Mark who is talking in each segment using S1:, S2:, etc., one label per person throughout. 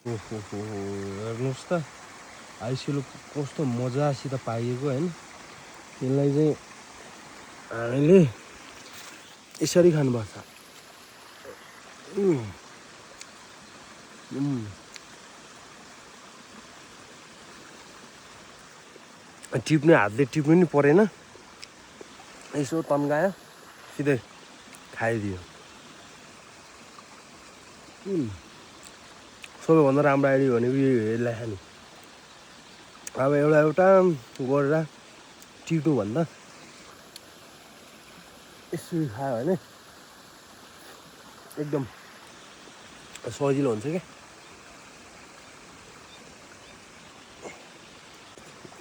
S1: ओहो हेर्नुहोस् त आइसिलो कस्तो मजासित पाइएको होइन। यसलाई चाहिँ हामीले यसरी खानुपर्छ। टिप्ने हातले टिप्नु नि परेन, यसो तन्कायो सिधै खाइदियो। सबैभन्दा राम्रो आइडिया भनेको यसलाई खाने। अब एउटा गरेर टिप्नुभन्दा यसरी खायो भने एकदम सजिलो हुन्छ क्या।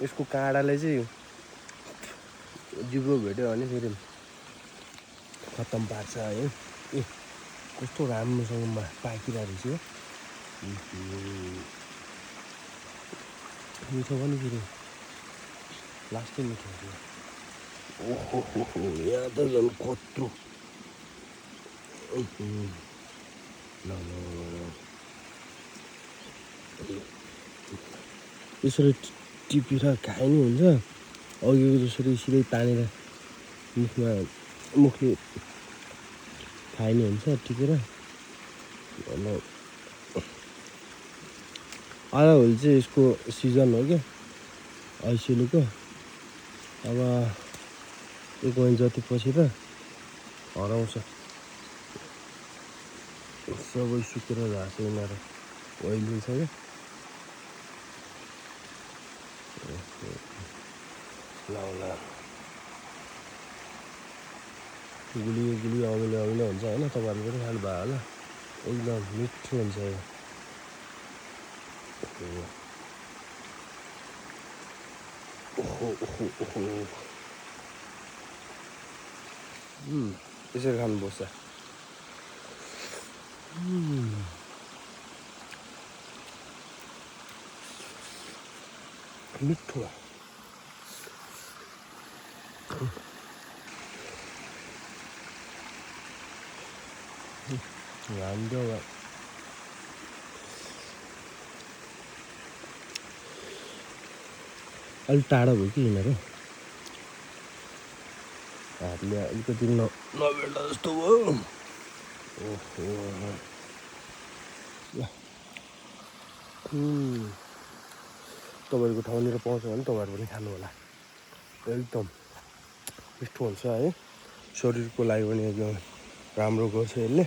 S1: यसको काँडाले चाहिँ जिब्रो भेट्यो भने फेरि खत्तम पार्छ है। ए कस्तो राम्रोसँग पाकिरहेको रहेछ मिठो पनि फेरि लास्टै मिठो हुन्छ। ओहो यहाँ त झन् कत्रो यसरी टिपेर खाए नि हुन्छ। अघिको जसरी सिधै तानेर मुखले खाए नि हुन्छ टिपेर। आइहोल चाहिँ यसको सिजन हो क्या आइसिलोको। अब 1 महिना जति पछि त हराउँछ। सबै सुकेर घाँस यिनीहरू ओइलिन्छ क्या। ल गुलियो अमिलो हुन्छ होइन। तपाईँहरूले पनि खानु भयो होला। एकदम मिठो हुन्छ यो। यसरी खानुपर्छ। मिठो राम्रो अलिक टाढा भयो कि यिनीहरू। हातले अलिकति नभेट्दा जस्तो भयो। ओहो तपाईँहरूको ठाउँनिर पाउँछ भने तपाईँहरू पनि खानु होला। एकदम मिठो हुन्छ है। शरीरको लागि पनि एकदम राम्रो गर्छ यसले।